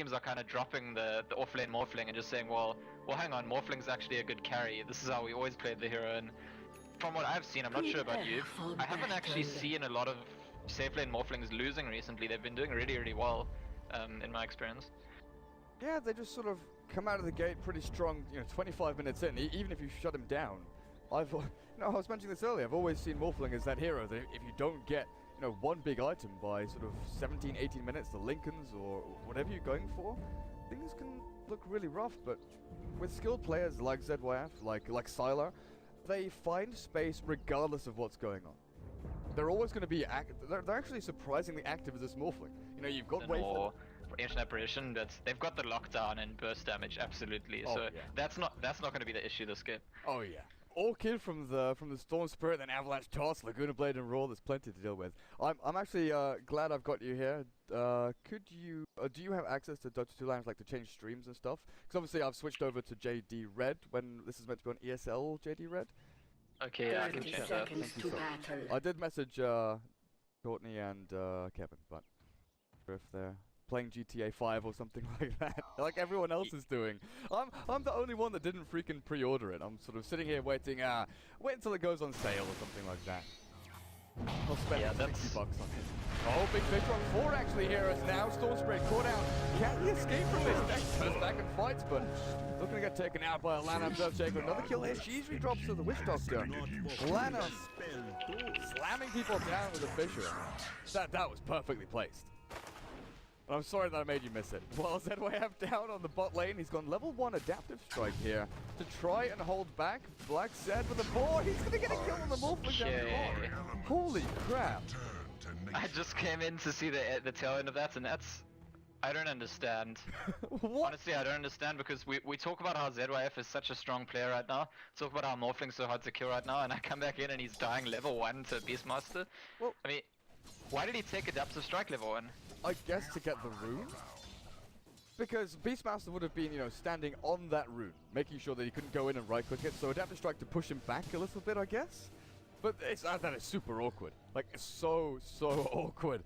teams are kind of dropping the off-lane Morphling and just saying, well, hang on, Morphling's actually a good carry. This is how we always played the hero. And from what I've seen, I'm not sure about you, I haven't actually seen a lot of safe lane Morphlings losing recently. They've been doing really, really well, in my experience. Yeah, they just sort of come out of the gate pretty strong, 25 minutes in, even if you shut him down. I was mentioning this earlier, I've always seen Morphling as that hero that if you don't get, one big item by sort of 17, 18 minutes, the Lincolns or whatever you're going for, things can look really rough, but with skilled players like ZYF, like Sylar, they find space regardless of what's going on. They're always going to be they're actually surprisingly active as this Morphling. You've got Wayford. Ancient Apparition, but they've got the lockdown and burst damage, absolutely. Oh, so yeah. that's not going to be the issue this game. Oh yeah. Orchid from the Storm Spirit, then Avalanche Toss, Laguna Blade and Raw. There's plenty to deal with. I'm actually glad I've got you here. Could you do you have access to Dota 2 Lounge, like to change streams and stuff? Because obviously I've switched over to JD Red when this is meant to be on ESL JD Red. Okay, yeah, I can change that. I did message Courtney and Kevin, but if they're playing GTA 5 or something like that, like everyone else is doing. I'm the only one that didn't freaking pre-order it. I'm sort of sitting here waiting, wait until it goes on sale or something like that. I'll spend $60 on it. Oh, big fish on 4 actually here as now Storm Spirit caught out. Can he escape from this? Next turns back and fights, but looking to get taken out by a LaNm Dovetaker. Another kill here. Sheezry drops to the Witch Doctor. LaNm slamming people down with a Fisher. That was perfectly placed. I'm sorry that I made you miss it. Well, ZYF down on the bot lane. He's gone level 1 adaptive strike here to try and hold back. Black.z with a boar. He's going to get a kill on the Morphling down the bot. Holy crap. I just came in to see the tail end of that, and that's... I don't understand. Honestly, I don't understand, because we talk about how ZYF is such a strong player right now. Talk about how Morphling's so hard to kill right now, and I come back in and he's dying level 1 to Beastmaster. Well, I mean, why did he take adaptive strike level 1? I guess to get the rune. Because Beastmaster would have been, standing on that rune, making sure that he couldn't go in and right-click it, so adaptive strike to push him back a little bit, I guess. But that is super awkward. Like, it's so awkward.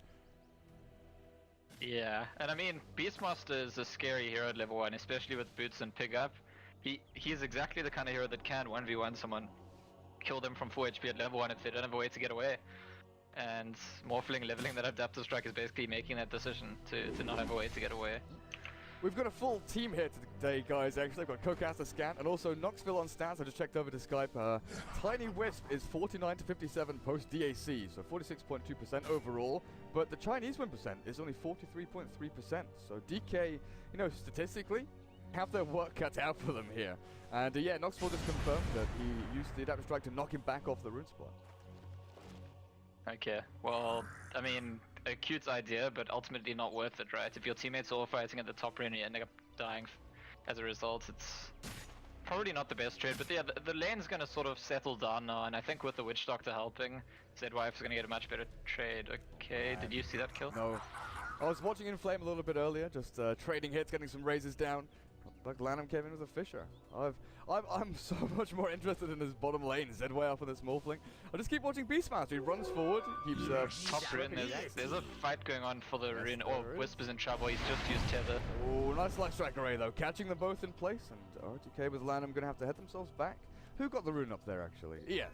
Yeah, and I mean, Beastmaster is a scary hero at level 1, especially with boots and pick up. He's exactly the kind of hero that can 1v1 someone, kill them from 4 HP at level 1 if they don't have a way to get away. And Morphling leveling that adaptive strike is basically making that decision to not have a way to get away. We've got a full team here today, guys, actually. I've got Cocaster Scan and also Knoxville on stats. I just checked over to Skype. Tiny Wisp is 49 to 57 post-DAC, so 46.2% overall. But the Chinese win percent is only 43.3%. So DK, statistically, have their work cut out for them here. And yeah, Knoxville just confirmed that he used the adaptive strike to knock him back off the rune spot. Okay, well, I mean, a cute idea, but ultimately not worth it, right? If your teammates are all fighting at the top lane and you end up dying as a result, it's probably not the best trade. But yeah, the lane's going to sort of settle down now, and I think with the Witch Doctor helping, ZYF is going to get a much better trade. Okay, did you see that kill? No. I was watching ENFlame a little bit earlier, just trading hits, getting some raises down. But LaNm came in with a Fisher. I'm so much more interested in his bottom lane, ZYF and this Morphling. I just keep watching Beastmaster. He runs forward, keeps top rune. There's a fight going on for the rune. Oh, Wisp is in trouble. He's just used tether. Oh, nice light strike array though, catching them both in place. And RTK with LaNm gonna have to head themselves back. Who got the rune up there actually? ES.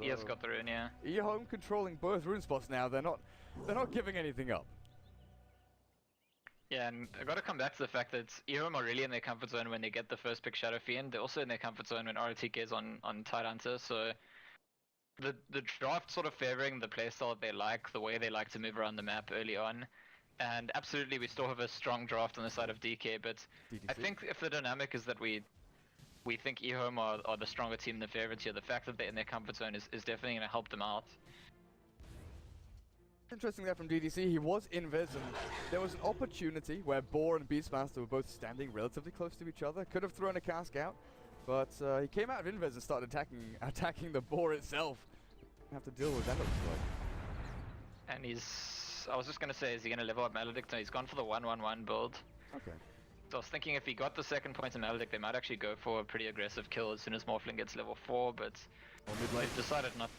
ES got the rune, yeah. EHOME controlling both rune spots now. They're not giving anything up. Yeah, and I gotta come back to the fact that EHOME are really in their comfort zone when they get the first pick Shadow Fiend. They're also in their comfort zone when RTK is on Tidehunter, so the draft sort of favoring the playstyle that they like, the way they like to move around the map early on. And absolutely we still have a strong draft on the side of DK, but DDC. I think if the dynamic is that we think EHOME are the stronger team than the favorites here, the fact that they're in their comfort zone is definitely gonna help them out. Interesting that from DDC, he was invis, and there was an opportunity where Boar and Beastmaster were both standing relatively close to each other. Could have thrown a cask out, but he came out of invis and started attacking the Boar itself. Have to deal with that, looks like. And I was just gonna say, is he gonna level up Maledict? No, he's gone for the 1-1-1 build. Okay. So I was thinking if he got the second point in Maledict, they might actually go for a pretty aggressive kill as soon as Morphling gets level 4, but they've decided not.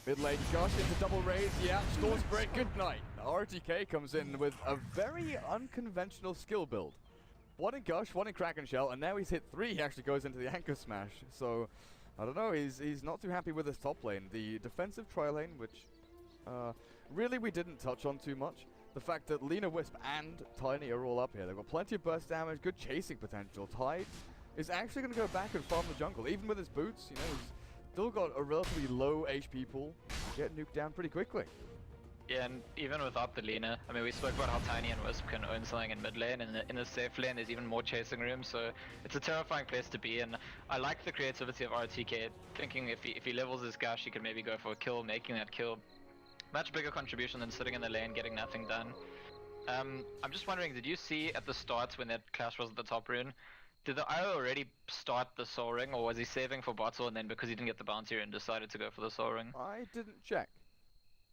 Mid lane, Josh into double raise, yeah, Storm Spirit, good night. RTK comes in with a very unconventional skill build. one in Gush, one in Kraken Shell, and now he's hit 3. He actually goes into the Anchor Smash. So, I don't know, he's not too happy with his top lane. The defensive tri-lane, which really we didn't touch on too much. The fact that Lina, Wisp, and Tiny are all up here. They've got plenty of burst damage, good chasing potential. Tide is actually going to go back and farm the jungle. Even with his boots, you know, he's still got a relatively low HP pool. Get nuked down pretty quickly. Yeah, and even without the Lina, I mean, we spoke about how Tiny and Wisp can own something in mid lane, and in the safe lane there's even more chasing room, so it's a terrifying place to be, and I like the creativity of RTK, thinking if he levels his Gush, he could maybe go for a kill, making that kill. Much bigger contribution than sitting in the lane, getting nothing done. I'm just wondering, did you see at the start when that clash was at the top rune, did the IO already start the Soul Ring, or was he saving for bottle and then because he didn't get the bounty rune decided to go for the Soul Ring? I didn't check.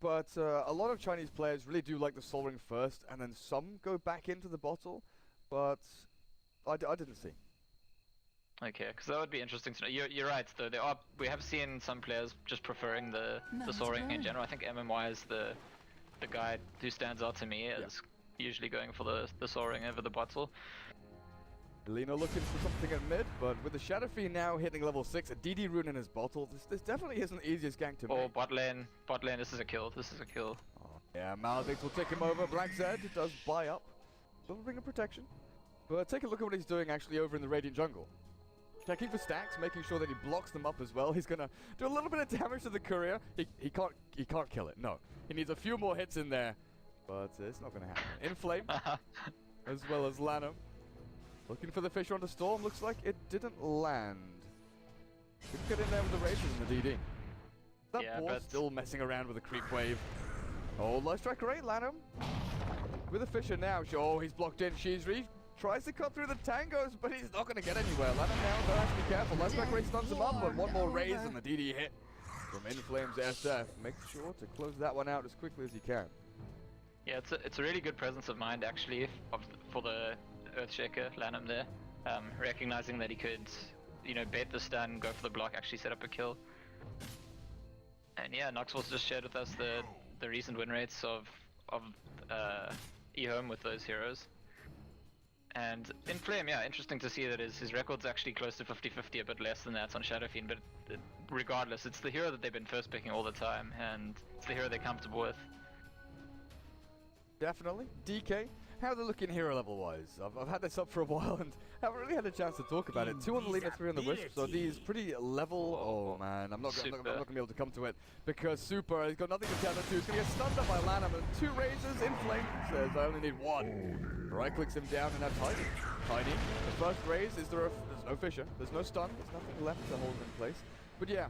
But a lot of Chinese players really do like the Soul Ring first, and then some go back into the bottle, but I didn't see. Okay, because that would be interesting to know. You're right, though. We have seen some players just preferring the Soul Ring in general. I think MMY is the guy who stands out to me as usually going for the Soul Ring over the bottle. Lina looking for something at mid, but with the Shadow Fiend now hitting level 6, a DD rune in his bottle, this definitely isn't the easiest gank to make. Oh, bot lane, this is a kill, Oh. Yeah, Maledict will take him over. Black.z does buy up. Little ring of protection. But take a look at what he's doing actually over in the Radiant jungle. Checking for stacks, making sure that he blocks them up as well. He's gonna do a little bit of damage to the courier. He can't kill it, no. He needs a few more hits in there, but it's not gonna happen. Inflame, as well as LaNm. Looking for the Fisher on the Storm, looks like it didn't land. Couldn't get in there with the Razors and the DD. That ball still messing around with the creep wave. Oh, life strike great, LaNm. With the Fisher now, he's blocked in. Sheezry tries to cut through the tangos, but he's not going to get anywhere. LaNm now, though, has to be careful. Life strike Ray stuns him up, but one more raise and the DD hit from Inflame's SF. Make sure to close that one out as quickly as you can. Yeah, it's a really good presence of mind, actually, for the Earthshaker, LaNm there. Recognizing that he could, you know, bait the stun, go for the block, actually set up a kill. And yeah, Noxforce just shared with us the recent win rates of EHOME with those heroes. And Inflame, yeah, interesting to see that his record's actually close to 50-50, a bit less than that on Shadow Fiend, but regardless, it's the hero that they've been first picking all the time, and it's the hero they're comfortable with. Definitely. DK, how they're looking hero level wise? I've had this up for a while and haven't really had a chance to talk about it. 2 on the Lina, 3 on the Wisp, so these pretty level. Oh man, I'm not going to be able to come to it because Super has got nothing to tether to. He's going to get stunned up by LaNm and 2 razors. Inflame says I only need 1. Right clicks him down and now Tiny. The first raise is there's no Fisher, there's no stun, there's nothing left to hold him in place. But yeah.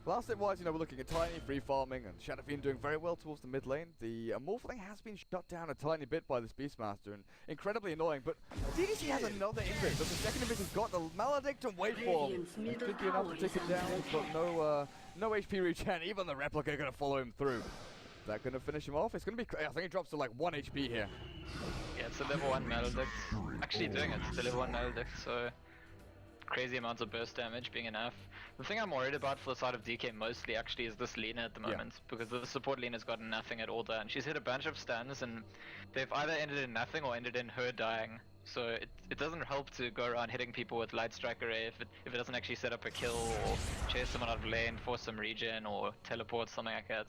Last hit wise, you know, we're looking at Tiny free farming and Shadow Fiend doing very well towards the mid lane. The Morphling has been shut down a tiny bit by this Beastmaster and incredibly annoying, but DDC has another invis. So the second invis has got the Maledict and Waveform. It could be enough to take it down. He's got no HP regen. Even the replica going to follow him through. Is that going to finish him off? It's going to be, I think it drops to like 1 HP here. Yeah, it's a level 1 Maledict. Actually doing it, it's a level 1 Maledict, so crazy amounts of burst damage being enough. The thing I'm worried about for the side of DK mostly actually is this Lina at the moment, because the support Lina's gotten nothing at all done. She's hit a bunch of stuns and they've either ended in nothing or ended in her dying. So it doesn't help to go around hitting people with Light Strike Array if it doesn't actually set up a kill or chase someone out of lane, force some regen or teleport, something like that.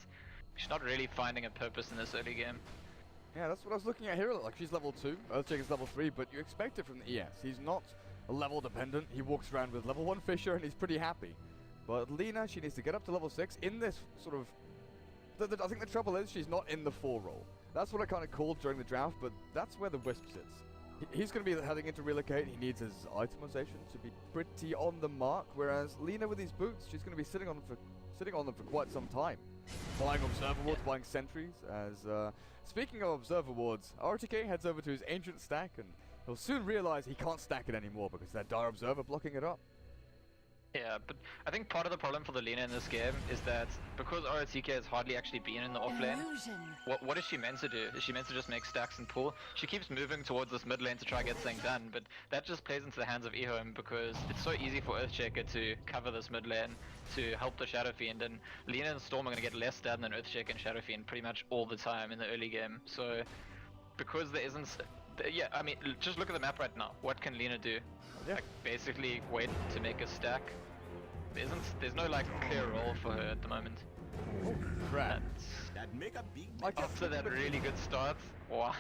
She's not really finding a purpose in this early game. Yeah, that's what I was looking at here. Like, she's level 2, Earthshaker's level 3, but you expect it from the ES. He's not level dependent. He walks around with level 1 Fisher and he's pretty happy. But Lina, she needs to get up to level 6 in this sort of... I think the trouble is she's not in the 4 role. That's what I kind of called during the draft, but that's where the Wisp sits. He's going to be heading into relocate. He needs his itemization to be pretty on the mark, whereas Lina with these boots, she's going to be sitting on them for quite some time. Buying Observer Wards, buying Sentries, as... speaking of Observer Wards, RTK heads over to his Ancient stack, and he'll soon realize he can't stack it anymore because that Dire Observer blocking it up. Yeah, but I think part of the problem for the Lina in this game is that because RTK has hardly actually been in the offlane, what is she meant to do? Is she meant to just make stacks and pull? She keeps moving towards this mid lane to try and get something done, but that just plays into the hands of EHOME because it's so easy for Earthshaker to cover this mid lane to help the Shadow Fiend, and Lina and Storm are going to get less stun than Earthshaker and Shadow Fiend pretty much all the time in the early game. So because there isn't Yeah, I mean, just look at the map right now. What can Lina do? Yeah. Like, basically wait to make a stack. There's no like clear role for her at the moment. Oh, crap. That make a big After that really good start, wow.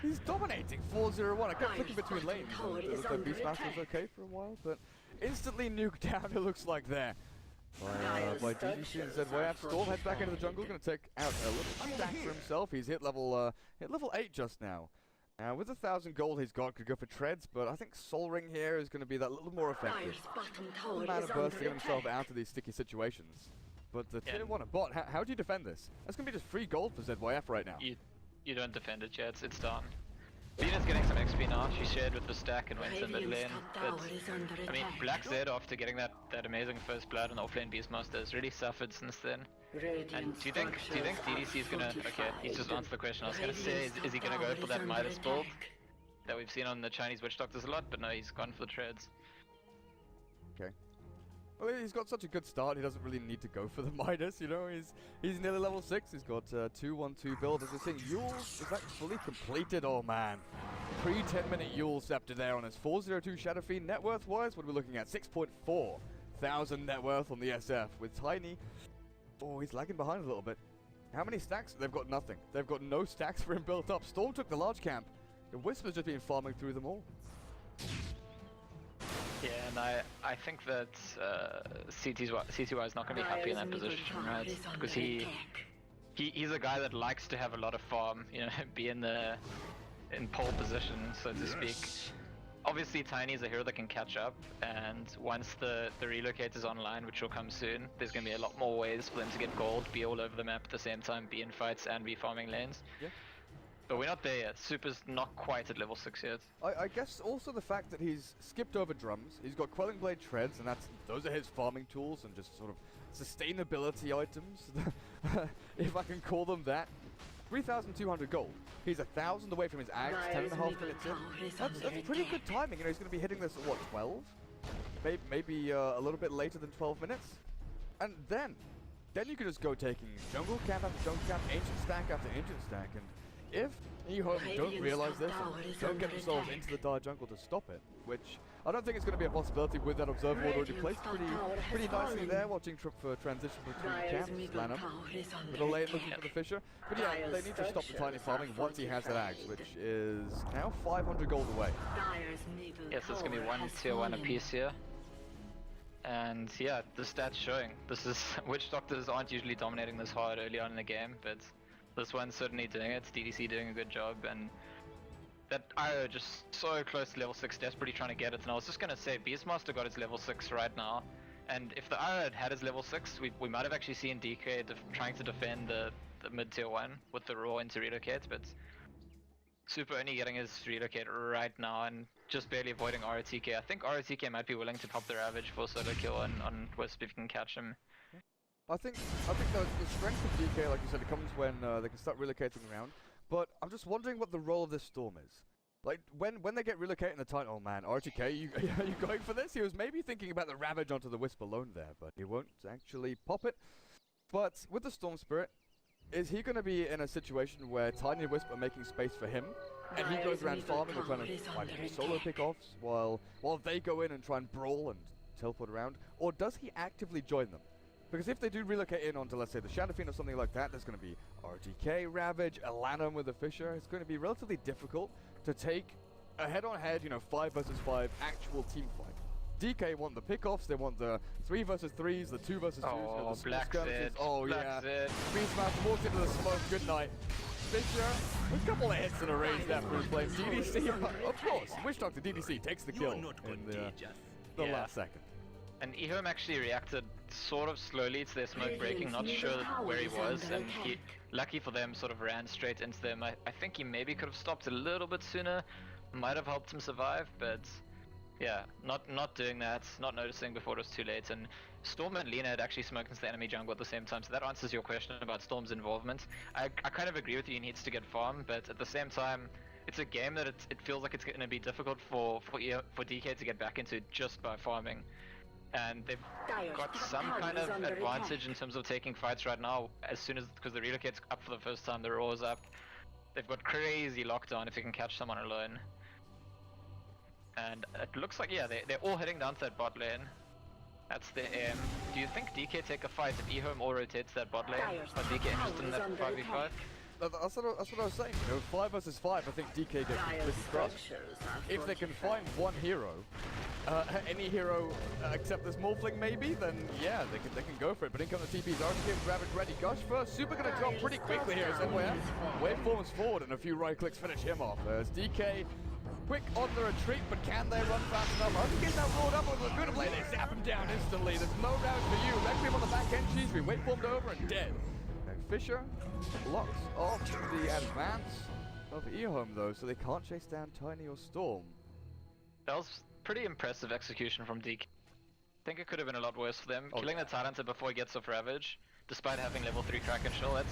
He's dominating 4-0-1. I kept flicking between lanes. It looked like Beastmaster was okay for a while, but instantly nuked down, it looks like there. By DDC and ZYF. Storm heads back into the jungle, going to take out a little stack for himself. He's hit level 8 just now. With 1,000 gold he's got, could go for treads, but I think Soul Ring here is going to be that little more effective. Mana burst to get himself out of these sticky situations. But the tier 1 bot, how do you defend this? That's going to be just free gold for ZYF right now. You don't defend it yet, it's done. Lina's getting some XP now, she shared with the stack and went to mid lane, but I mean, Black.Z after getting that amazing first blood on offlane Beastmaster has really suffered since then. And do you think DDC is gonna, okay, he's just answered the question. I was gonna say, is he gonna go for that Midas build that we've seen on the Chinese Witch Doctors a lot, but no, he's gone for the treads. Okay. Well, he's got such a good start, he doesn't really need to go for the Midas, you know, he's nearly level 6, he's got 2-1-2 build. As we're seeing, Yule, is that fully completed? Oh man. Pre-10 minute Yule Scepter there on his 402 Shadow Fiend. Net worth wise, what are we looking at? 6.4 thousand net worth on the SF with Tiny. Oh, he's lagging behind a little bit. How many stacks? They've got nothing. They've got no stacks for him built up. Storm took the large camp. The Whisper's just been farming through them all. Yeah, and I think that CTY is not going to be happy in that position, right? Because he's a guy that likes to have a lot of farm, you know, be in pole position, so to speak. Obviously, Tiny is a hero that can catch up, and once the relocate is online, which will come soon, there's going to be a lot more ways for them to get gold, be all over the map at the same time, be in fights and be farming lanes. Yeah. But we're not there yet. Super's not quite at level 6 yet. I guess also the fact that he's skipped over drums, he's got Quelling Blade treads, and those are his farming tools and just sort of sustainability items, if I can call them that. 3,200 gold. He's 1,000 away from his axe, 10.5 minutes in. That's pretty good timing. You know, he's going to be hitting this at what, 12? Maybe a little bit later than 12 minutes. And then you can just go taking jungle camp after jungle camp, ancient stack after ancient stack, and if EHOME don't realize this and don't get themselves into the dire jungle to stop it, which I don't think it's going to be a possibility with that observer ward already placed pretty nicely there, watching Trip for transition between camps, LaNm. Little late looking for the Fisher. But yeah, they need to stop the Tiny farming once he has that axe, which is now 500 gold away. Yes, it's going to be one tier 1 apiece here. And yeah, the stats showing. This is Witch Doctors aren't usually dominating this hard early on in the game, but this one's certainly doing it. DDC doing a good job, and that IO just so close to level 6, desperately trying to get it. And I was just gonna say, Beastmaster got his level 6 right now, and if the IO had his level 6, we might have actually seen DK trying to defend the mid tier 1 with the raw into relocate, but Super only getting his relocate right now and just barely avoiding ROTK. I think ROTK might be willing to pop the Ravage for solo kill on Wisp if you can catch him. I think the strength of DK, like you said, it comes when they can start relocating around. But I'm just wondering what the role of this Storm is. Like, when they get relocating the Titan, oh man, RTK, are you going for this? He was maybe thinking about the Ravage onto the Wisp alone there, but he won't actually pop it. But with the Storm Spirit, is he going to be in a situation where Tiny and Wisp are making space for him, and he goes around farming or trying to find solo pickoffs while they go in and try and brawl and teleport around? Or does he actively join them? Because if they do relocate in onto, let's say, the Shadow Fiend or something like that, there's going to be RTK, Ravage, a LaNm with a Fisher. It's going to be relatively difficult to take a head-on-head, 5 versus 5 actual team fight. DK want the pickoffs, they want the 3 versus 3s, the 2 versus 2s, oh, the Black.Z. Oh yeah. Beastmaster walks into the smoke, good night. Fisher, a couple of hits in a range there for his play. DDC, of course, Witch Doctor DDC takes the kill in the last second. And EHOME actually reacted sort of slowly to their smoke breaking, not sure where he was, and he, lucky for them, sort of ran straight into them. I think he maybe could have stopped a little bit sooner, might have helped him survive, but yeah, not doing that, not noticing before it was too late. And Storm and Lina had actually smoked into the enemy jungle at the same time, so that answers your question about Storm's involvement. I kind of agree with you, he needs to get farm, but at the same time, it's a game that it feels like it's going to be difficult for DK to get back into just by farming. And they've got some kind of advantage in terms of taking fights right now, as soon as, because the relocate's up for the first time, the raw's up. They've got crazy lockdown if you can catch someone alone. And it looks like, yeah, they're all heading down to that bot lane. That's their aim. Do you think DK take a fight if EHOME all rotates that bot lane? Or DK interested in that 5v5? That's what I was saying. You know, 5 versus 5, I think DK gets completely crushed. If they can find one hero, any hero except this Morphling maybe, then yeah, they can go for it. But in come the TPs, RTK Ravage ready. Gush first, Super gonna drop pretty quickly here as NYM waveforms forward and a few right clicks finish him off. As DK quick on the retreat, but can they run fast enough? RTK's now rolled up with a good play, they zap him down instantly. There's no round for you. Requiem on the back end, Sheezry waveformed over and dead. Fisher blocks off the advance of EHOME though, so they can't chase down Tiny or Storm. That was pretty impressive execution from DK. I think it could have been a lot worse for them. Killing the Tyrant before he gets off Ravage, despite having level 3 Kraken Shell,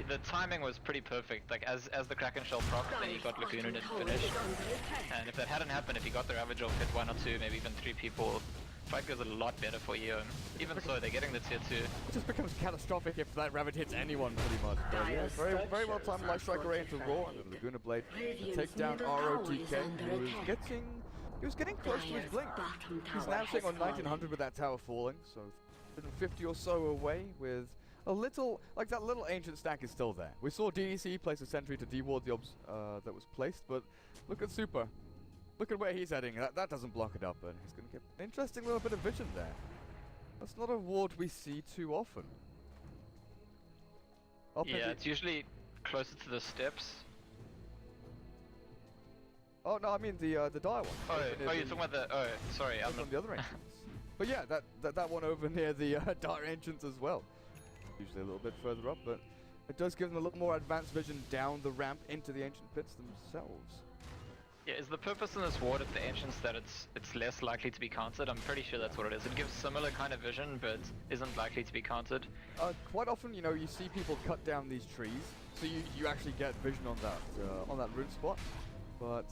the timing was pretty perfect. Like as the Kraken Shell proc, then he got Lagoon and finished. And if that hadn't happened, if he got the Ravage off, hit 1 or 2, maybe even 3 people, fight goes a lot better for EHOME. Even so, they're getting the tier 2. It just becomes catastrophic if that Ravage hits anyone, pretty much. But yeah, very well timed Life Strike Array into Raw, and the Laguna Blade to take down ROTK, he was getting close to his blink. He's now sitting on 1900 with that tower falling, so 150 or so away with a little, like that little ancient stack is still there. We saw DDC place a sentry to deward the obs that was placed, but look at Super. Look at where he's heading. That doesn't block it up, and he's going to get an interesting little bit of vision there. That's not a ward we see too often. Yeah, it's usually closer to the steps. Oh no, I mean the dire one. Oh, you're talking about the. Oh, sorry, I'm on the other entrance. But yeah, that one over near the dire entrance as well. Usually a little bit further up, but it does give them a little more advanced vision down the ramp into the ancient pits themselves. Yeah, is the purpose in this ward at the entrance that it's less likely to be countered? I'm pretty sure that's what it is. It gives similar kind of vision, but isn't likely to be countered. Quite often, you know, you see people cut down these trees, so you actually get vision on that rune spot, but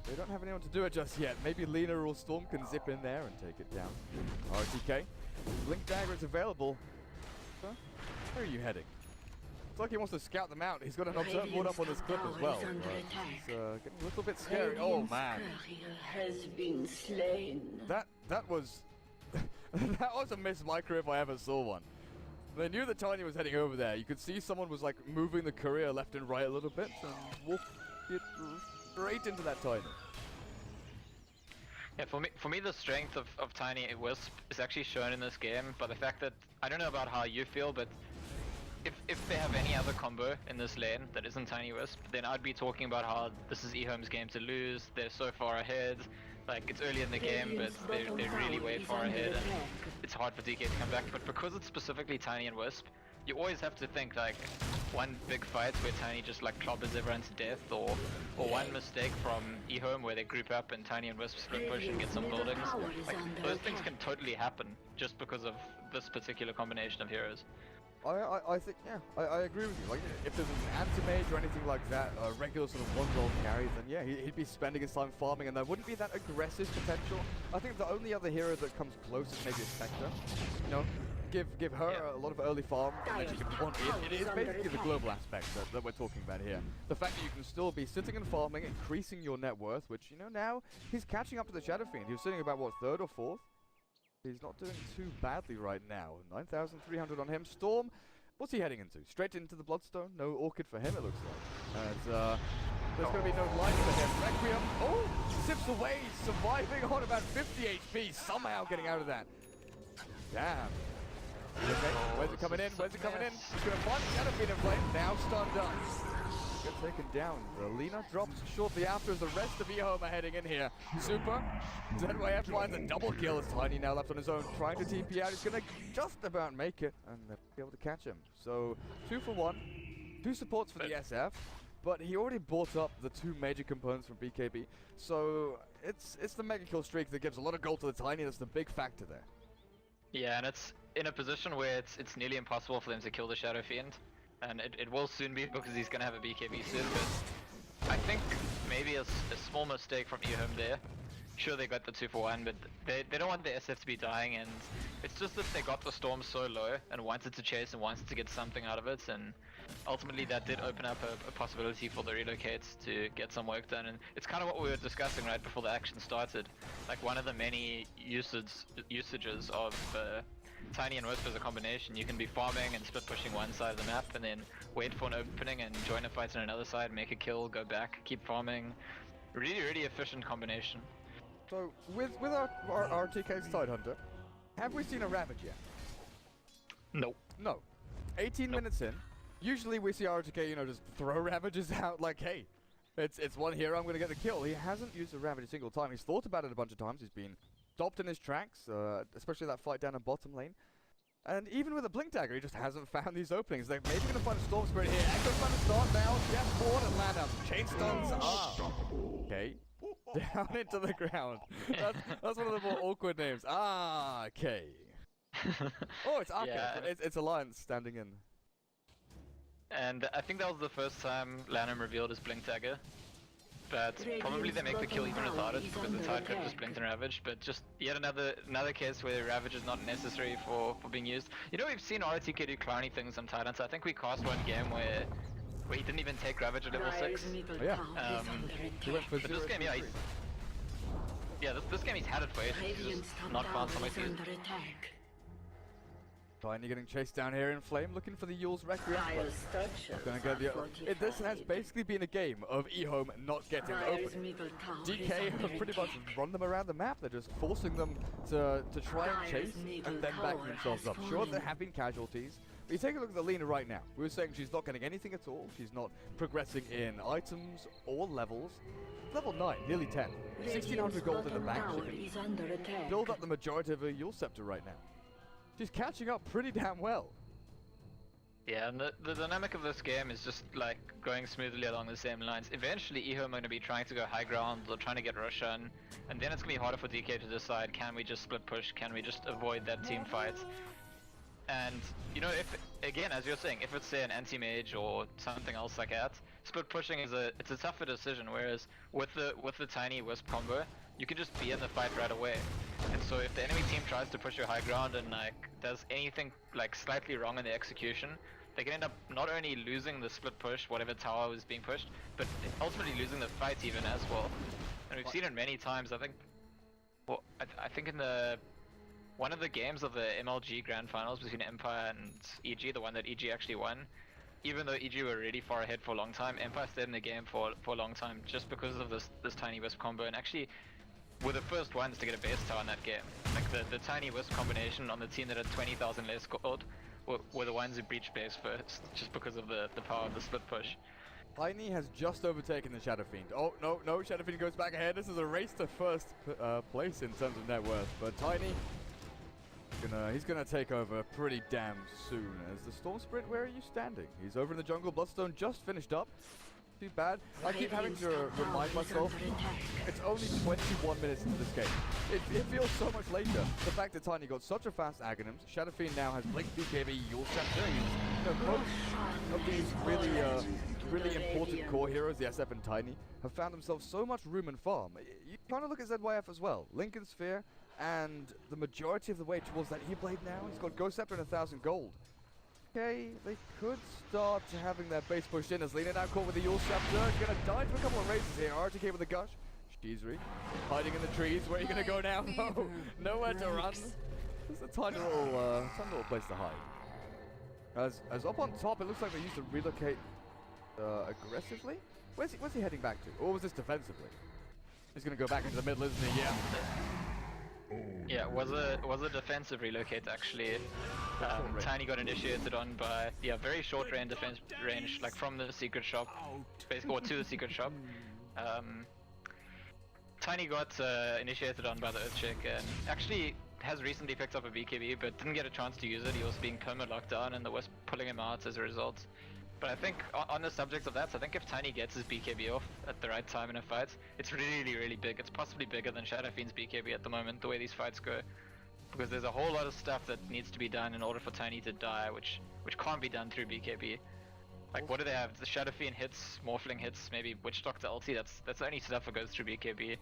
they don't have anyone to do it just yet. Maybe Lena or Storm can zip in there and take it down. RTK, Blink Dagger is available. Huh? Where are you heading? It's like he wants to scout them out. He's got an observer board up on this clip as well. It's getting a little bit scary. Oh man! Has been slain. That was that was a miss micro if I ever saw one. They knew that Tiny was heading over there. You could see someone was like moving the courier left and right a little bit and walked it straight into that Tiny. Yeah, for me the strength of Tiny Wisp is actually shown in this game by the fact that, I don't know about how you feel, but if they have any other combo in this lane that isn't Tiny Wisp, then I'd be talking about how this is EHOME's game to lose. They're so far ahead. Like, it's early in the game, but they're really way far ahead, and it's hard for DK to come back. But because it's specifically Tiny and Wisp, you always have to think like one big fight where Tiny just like clobbers everyone to death, or one mistake from EHOME where they group up and Tiny and Wisp split push and get some buildings. Like, those things can totally happen just because of this particular combination of heroes. I think, yeah, I agree with you. Like, if there was an anti-mage or anything like that, a regular sort of one-roll carry, then yeah, he'd be spending his time farming, and there wouldn't be that aggressive potential. I think the only other hero that comes close is maybe a Spectre. You know, give her a lot of early farm, and then she can want it. It is basically the global aspect that we're talking about here. The fact that you can still be sitting and farming, increasing your net worth, which, you know, now he's catching up to the Shadow Fiend. He was sitting about, what, 3rd or 4th? He's not doing too badly right now. 9,300 on him. Storm, what's he heading into? Straight into the Bloodstone? No Orchid for him, it looks like. As, there's going to be no life for him. Requiem, oh, zips away, surviving on about 50 HP, somehow getting out of that. Damn. Okay, where's it coming in? Where's it coming in? He's going to find the Shadow Fiend in play. Now stunned up. Gets taken down. Lena drops shortly after as the rest of EHOME are heading in here. Super. ZYF finds a double kill as Tiny now left on his own, trying to TP out. He's going to just about make it and be able to catch him. So 2 for 1. 2 supports for the SF, but he already bought up the 2 major components from BKB. So it's the mega kill streak that gives a lot of gold to the Tiny. That's the big factor there. Yeah, and it's in a position where it's nearly impossible for them to kill the Shadow Fiend. And it will soon be, because he's going to have a BKB soon, but I think maybe a small mistake from EHOME there sure they got the 2-for-1, but they don't want the SF to be dying, and it's just that they got the storm so low and wanted to chase and wanted to get something out of it, and ultimately that did open up a possibility for the relocates to get some work done. And it's kind of what we were discussing right before the action started. Like, one of the many usages of Tiny and Wisp as a combination, you can be farming and split pushing one side of the map and then wait for an opening and join a fight on another side, make a kill, go back, keep farming. Really efficient combination. So, with our RTK side hunter, have we seen a Ravage yet? Nope. No. 18 minutes in, usually we see RTK, you know, just throw Ravages out like, hey, it's one hero, I'm gonna get the kill. He hasn't used a Ravage a single time. He's thought about it a bunch of times. He's been stopped in his tracks, especially that fight down in bottom lane. And even with a Blink Dagger, he just hasn't found these openings. They're maybe gonna find a Storm Spirit here. Echo's trying to start now. Jeff Ford and LaNm. Chain stuns. Okay. Down into the ground. That's one of the more awkward names. Okay. Oh, it's Arca. Yeah. It's Alliance standing in. And I think that was the first time LaNm revealed his Blink Dagger. But probably they make the kill even without it, because the Tide could have just blinked and ravaged. But just yet another case where Ravage is not necessary for being used. You know, we've seen RTK do clowny things on Titans. I think we cast one game where he didn't even take Ravage at level 6. Oh, yeah. He went for But this game, yeah, this game he's had it for ages. He's just not found somewhere to use it. Finally getting chased down here in Flame, looking for the Yule's Requiem. Gonna get the. This has basically been a game of EHOME not getting open. DK have pretty much run them around the map. They're just forcing them to try and chase and then backing themselves up. Sure, there have been casualties. But you take a look at the Lena right now. We were saying she's not getting anything at all. She's not progressing in items or levels. Level 9, nearly 10. 1600 gold in the bank. She can build up the majority of her Yule Scepter right now. She's catching up pretty damn well. Yeah, and the dynamic of this game is just like going smoothly along the same lines. Eventually EHOME are going to be trying to go high ground, or trying to get Roshan, and then it's going to be harder for DK to decide, can we just split push, can we just avoid that team fight? And, you know, if, again, as you're saying, if it's say an anti-mage or something else like that, split pushing is a tougher decision, whereas with the Tiny Wisp combo, you can just be in the fight right away. And so if the enemy team tries to push your high ground and like does anything like slightly wrong in the execution, they can end up not only losing the split push, whatever tower is being pushed, but ultimately losing the fight even as well. And we've seen it many times. I think, well, I think in one of the games of the MLG Grand Finals between Empire and EG, the one that EG actually won, even though EG were really far ahead for a long time, Empire stayed in the game for a long time just because of this Tiny Wisp combo, and actually were the first ones to get a base tower in that game. Like the Tiny Wisp combination on the team that had 20,000 less gold were the ones who breached base first, just because of the power of the split push. Tiny has just overtaken the Shadow Fiend. Oh, no, Shadow Fiend goes back ahead. This is a race to first place in terms of net worth, but Tiny, he's gonna take over pretty damn soon. As the Storm Sprint, where are you standing? He's over in the jungle. Bloodstone just finished up. Too bad. I keep having to remind myself, it's only 21 minutes into this game. It feels so much later. The fact that Tiny got such a fast Aghanims, Shadow Fiend now has Blink, BKB, Yule Scepter. Both of these really important core heroes, the SF and Tiny, have found themselves so much room and farm. You kind of look at ZYF as well. Lincoln Sphere, and the majority of the way towards that E-Blade now. He's got Ghost Scepter and 1,000 gold. Okay, they could start having their base pushed in as Lena now caught with the Yule Scepter. Gonna die for a couple of races here. RTK with a gush. Sheezry hiding in the trees. Where are you gonna go now? No, nowhere to run. It's a tiny little place to hide. As up on top, it looks like they used to relocate aggressively. Where's he heading back to? Or was this defensively? He's gonna go back into the middle, isn't he? Yeah. Yeah, was a defensive relocate actually. Tiny got initiated on by very short range defense range, like from the secret shop, basically, or to the secret shop. Tiny got initiated on by the Earthcheck, and actually has recently picked up a BKB, but didn't get a chance to use it. He was being perma locked down, and the Wisp pulling him out as a result. But I think, on the subject of that, I think if Tiny gets his BKB off at the right time in a fight, it's really big. It's possibly bigger than Shadow Fiend's BKB at the moment, the way these fights go. Because there's a whole lot of stuff that needs to be done in order for Tiny to die, which can't be done through BKB. Like, what do they have? The Shadow Fiend hits, Morphling hits, maybe Witch Doctor ulti, that's the only stuff that goes through BKB.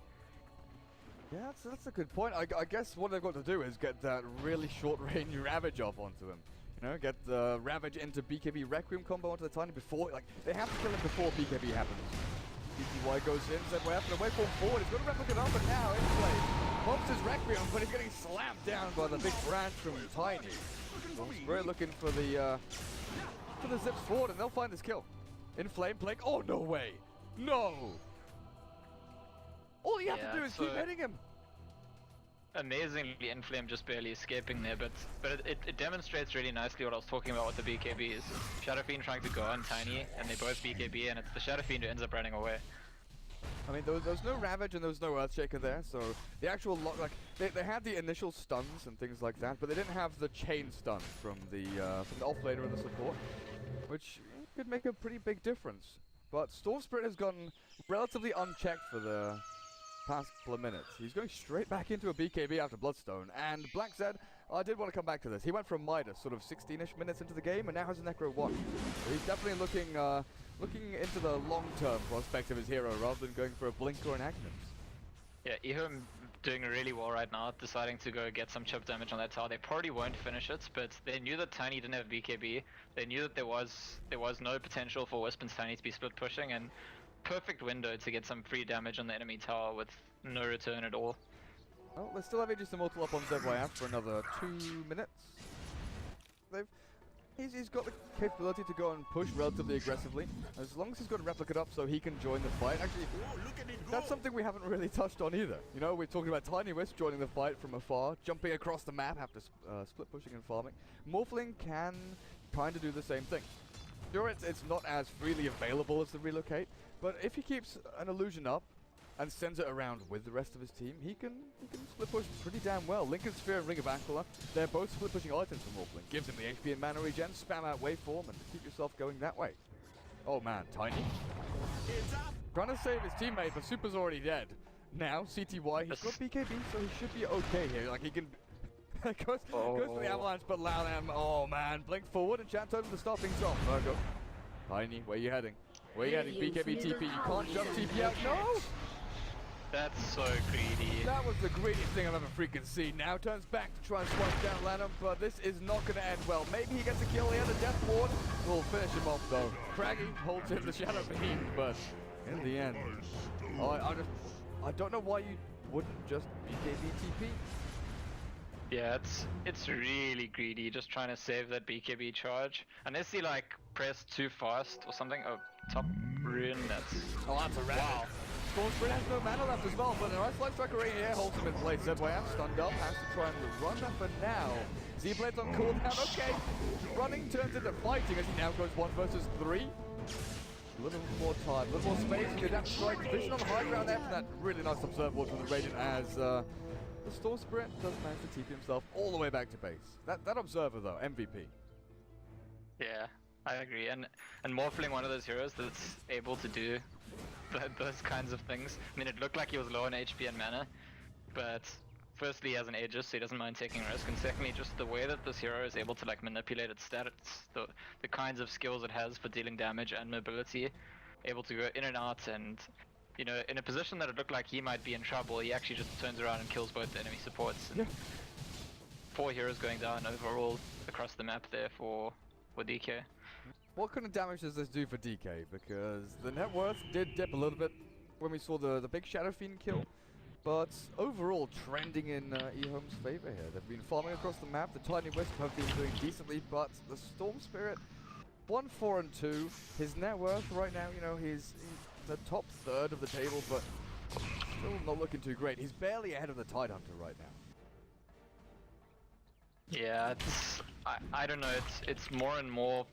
Yeah, that's a good point. I guess what they've got to do is get that really short-range Ravage off onto him. You know, get the Ravage into BKB Requiem combo onto the Tiny before, like, they have to kill him before BKB happens. DTY goes in, ZY after the waveform forward, he's going to replicate up, and now ENFLAME pops his Requiem, but he's getting slammed down by the big branch from Tiny. We're looking for the zips forward, and they'll find this kill. ENFLAME playing, oh no way! No! All you have to do is keep hitting him! Amazingly, ENFLAME just barely escaping there, but it demonstrates really nicely what I was talking about with the BKBs. Shadow Fiend trying to go on Tiny, and they both BKB, and it's the Shadow Fiend who ends up running away. I mean, there was no Ravage and there was no Earthshaker there, so the actual they had the initial stuns and things like that, but they didn't have the chain stun from the offlaner and the support, which could make a pretty big difference. But Storm Spirit has gotten relatively unchecked for the past couple of minutes. He's going straight back into a BKB after Bloodstone, and BlackZ, I did want to come back to this. He went from Midas sort of 16-ish minutes into the game, and now has a Necro 1. So he's definitely looking into the long-term prospect of his hero rather than going for a blink or an Agnes. Yeah, EHOME doing really well right now, deciding to go get some chip damage on that tower. They probably won't finish it, but they knew that Tiny didn't have BKB. They knew that there was no potential for Wisp and Tiny to be split pushing, and perfect window to get some free damage on the enemy tower with no return at all. Well, they still have Aegis Immortal up on ZYF for another 2 minutes. He's got the capability to go and push relatively aggressively, as long as he's got a replicate up so he can join the fight. Actually, that's something we haven't really touched on either. You know, we're talking about Tiny Wisp joining the fight from afar, jumping across the map after split pushing and farming. Morphling can kind of do the same thing. Sure, it's not as freely available as the relocate, but if he keeps an illusion up and sends it around with the rest of his team, he can split push pretty damn well. Lincoln Sphere and Ring of Aquila, they're both split pushing items from Morphling. Gives him the HP and mana regen, spam out waveform, and keep yourself going that way. Oh man, Tiny. Trying to save his teammate, but Super's already dead. Now, CTY, he's got BKB, so he should be okay here. Like, he can goes for the avalanche, but LaNm, oh man, blink forward and chat told him to stop things off. Virgo. Tiny, where you heading? Where you heading? BKB TP, you can't jump TP out. No! That's so greedy. That was the greediest thing I've ever freaking seen. Now turns back to try and swipe down LaNm, but this is not going to end well. Maybe he gets a kill here. The Death Ward will finish him off though. Craggy holds in the Shadow Beam, but in the end, I don't know why you wouldn't just BKB TP. Yeah, it's really greedy, just trying to save that BKB charge. Unless he like pressed too fast or something. Oh, top rune, that's a rat. Wow. Storm Spirit has no mana left as well, but a nice life striker right here holds him in place. ZYM stunned up, has to try and run that for now. Z-Blade's on cooldown, okay. Running turns into fighting as he now goes 1 versus 3. A little more time, a little more space, and adapt strike. Vision on the high ground there for that really nice observable from the Radiant as the Storm Spirit does manage to TP himself all the way back to base. That observer though, MVP. Yeah, I agree. And Morphling, one of those heroes that's able to do those kinds of things. I mean, it looked like he was low on HP and mana, but firstly he has an Aegis, so he doesn't mind taking risk, and secondly just the way that this hero is able to like manipulate its stats, the kinds of skills it has for dealing damage and mobility, able to go in and out, and you know, in a position that it looked like he might be in trouble, he actually just turns around and kills both the enemy supports. And 4 heroes going down overall across the map there for DK. What kind of damage does this do for DK? Because the net worth did dip a little bit when we saw the big Shadow Fiend kill, but overall trending in EHOME's favor here. They've been farming across the map, the Tiny Wisp have been doing decently, but the Storm Spirit, 1, 4, and 2, his net worth right now, you know, he's the top third of the table, but still not looking too great. He's barely ahead of the Tidehunter right now. Yeah, I don't know, it's more and more,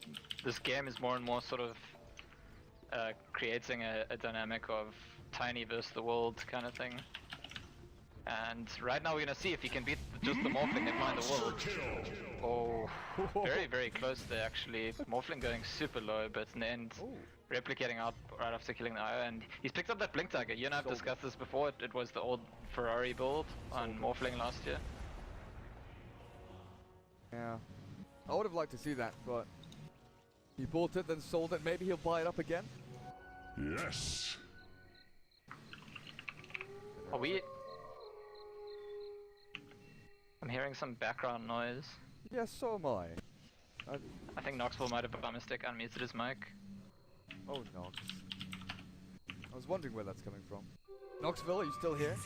this game is more and more sort of creating a dynamic of Tiny versus the world kind of thing. And right now we're gonna see if he can beat just the Morphling and find the world. Oh, very, very close there actually. Morphling going super low, but in the end, replicating out right after killing the IO, and he's picked up that Blink Dagger. You and I have discussed this before, it was the old Ferrari build on Morphling last year. Yeah, I would have liked to see that, but he bought it, then sold it. Maybe he'll buy it up again. Yes. Are we I'm hearing some background noise. Yes, so am I. I think Knoxville might have by mistake unmuted his mic. Oh, Knox. I was wondering where that's coming from. Knoxville, are you still here?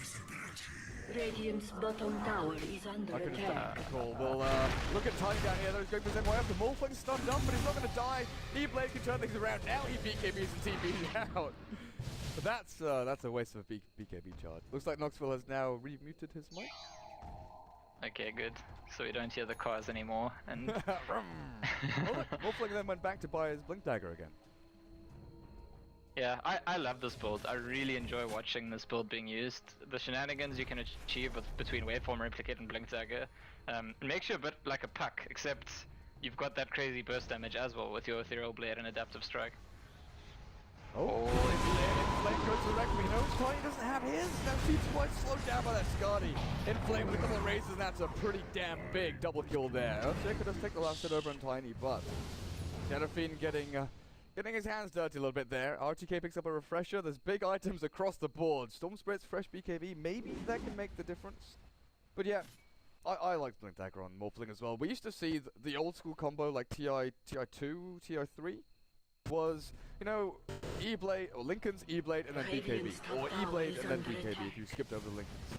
Radiant's bottom tower is under I could have attack. done the call. Well, look at Tiny down here. Though he's going for his own way up. The Morphling's stunned up, but he's not going to die. E-Blade can turn things around. Now he BKBs and TBs out. But that's a waste of a BKB charge. Looks like Knoxville has now remuted his mic. Okay, good. So we don't hear the cars anymore. And Morphling then went back to buy his Blink Dagger again. yeah, I love this build. I really enjoy watching this build being used. The shenanigans you can achieve between Waveform, Replicate, and Blink Dagger makes you a bit like a puck, except you've got that crazy burst damage as well with your Ethereal Blade and Adaptive Strike. Oh, Inflame goes directly. He knows Tiny doesn't have his. Now seems quite slowed down by that Scotty. Inflame with a couple of raises, and that's a pretty damn big double kill there. Okay, could just take the last hit over on Tiny, but Shadowfiend getting his hands dirty a little bit there. RTK picks up a refresher. There's big items across the board. Storm Spirit's fresh BKB. Maybe that can make the difference. But yeah, I like Blink Dagger on Morphling as well. We used to see the old school combo like TI2, TI3 was, you know, E-Blade, or Lincoln's E-Blade and then BKB. Or E-Blade and then BKB if you skipped over the Lincolns.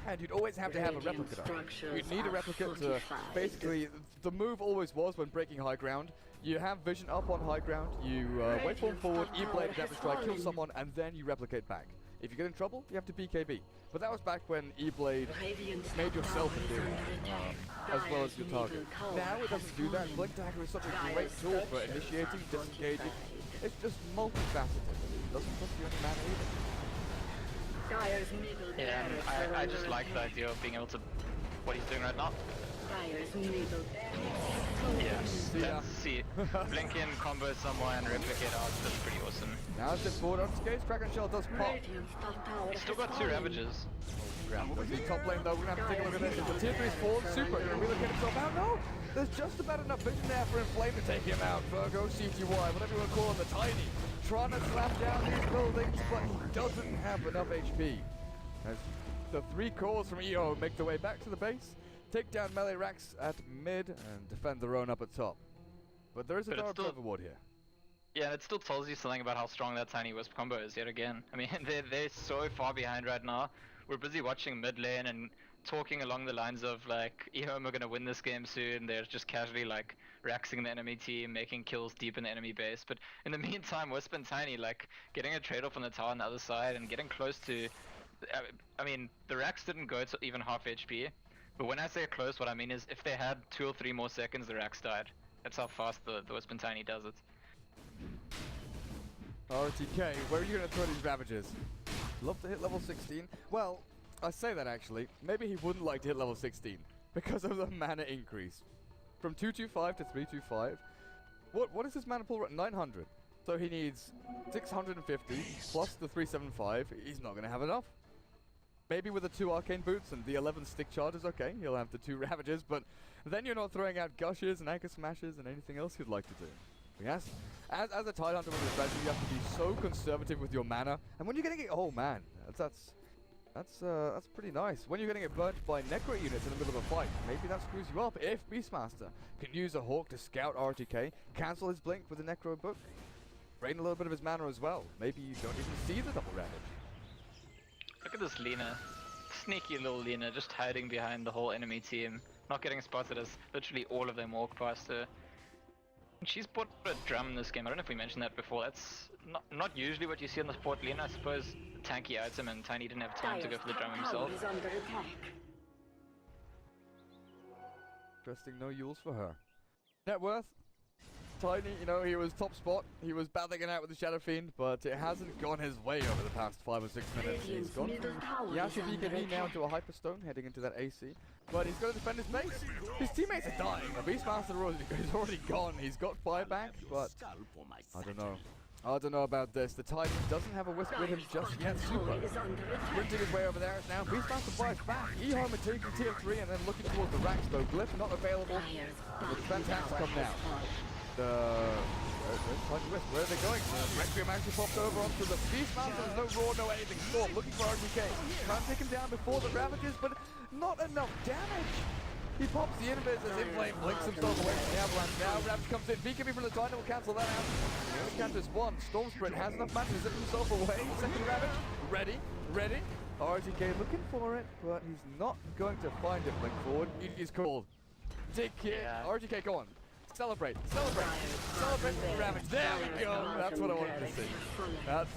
And you'd always have to have a replicate up. You'd need a replicate to basically, the move always was when breaking high ground. You have vision up on high ground, you waveform forward, E-Blade, Adaptive Strike, kill someone, and then you replicate back. If you get in trouble, you have to BKB. But that was back when E-Blade made yourself inferior, as well as your target. Now it doesn't do that. Blink Dagger is such a great tool for initiating, disengaging. It's just multifaceted. It doesn't cost you any mana either. Yeah, and I just like the idea of being able to, what he's doing right now. Yeah, see, blink in, combo someone, replicate out, that's pretty awesome. Now it's just forward on skates, Kraken Shell does pop. He's still got 2 Ravages. Top lane though, we're gonna have to take a look at this. The tier 3's fallen super, gonna relocate himself out. No! There's just about enough vision there for Inflame to take him out. Virgo, CTY, whatever you want to call him, the Tiny. Trying to slap down these buildings, but he doesn't have enough HP. As the 3 cores from EO make their way back to the base, take down melee racks at mid, and defend their own up at top. But there is a Dark Overward here. Yeah, it still tells you something about how strong that Tiny Wisp combo is yet again. I mean, they're so far behind right now. We're busy watching mid lane and talking along the lines of like, EHOME are gonna win this game soon. They're just casually like raxing the enemy team, making kills deep in the enemy base. But in the meantime, Wisp and Tiny like getting a trade-off on the tower on the other side and getting close to. I mean, the racks didn't go to even half HP. But when I say close, what I mean is if they had 2 or 3 more seconds, the racks died. That's how fast the Wisp and Tiny does it. RTK, where are you going to throw these Ravages? Love to hit level 16? Well, I say that actually. Maybe he wouldn't like to hit level 16 because of the mana increase. From 225 to 325. What is his mana pool? 900. So he needs 650 plus the 375. He's not going to have enough. Maybe with the 2 arcane boots and the 11 stick charges, okay, he'll have the 2 Ravages, but then you're not throwing out Gushes and Anchor Smashes and anything else you'd like to do. Yes, as a Tide Hunter with a strategy, you have to be so conservative with your mana, and when you're getting it, oh man, that's pretty nice. When you're getting it burnt by Necro units in the middle of a fight, maybe that screws you up. If Beastmaster can use a Hawk to scout RTK, cancel his blink with the Necro book, drain a little bit of his mana as well. Maybe you don't even see the double Ravage. Look at this Lina. Sneaky little Lina, just hiding behind the whole enemy team. Not getting spotted as literally all of them walk past her. She's bought a drum in this game. I don't know if we mentioned that before. That's not usually what you see on the support Lina. I suppose tanky item, and Tiny didn't have time to go for the drum himself. Interesting, no Yules for her. Net worth? Tiny, you know, he was top spot. He was battling it out with the Shadow Fiend, but it hasn't gone his way over the past 5 or 6 minutes. He's gone from Yasha BKB now to a Hyperstone, heading into that AC. But he's got to defend his base. His teammates are dying. The Beastmaster is already gone. He's got buyback, but I don't know. I don't know about this. The Titan doesn't have a Wisp with him just yet. Super. Sprinting his way over there now. Beastmaster buys back. EHOME taking tier 3 and then looking towards the racks though. Glyph not available. The defense has to come now. The Where are they going? Requiem actually popped over onto the Beast Mountain. There's no Raw, no anything. Storm looking for RTK. Trying to take him down before the Ravages, but not enough damage. He pops the invis as EHOME blinks himself away from the Avalanche. Now Ravage comes in. BKB from the Titan will cancel that out. Counters one. Storm Sprint has enough mana to zip himself away. Second Ravage. Ready. RTK looking for it, but he's not going to find it. Blink forward. It is called. Take care. Yeah. RTK, go on. Celebrate the Ravage. There we go. That's what I wanted to see. That's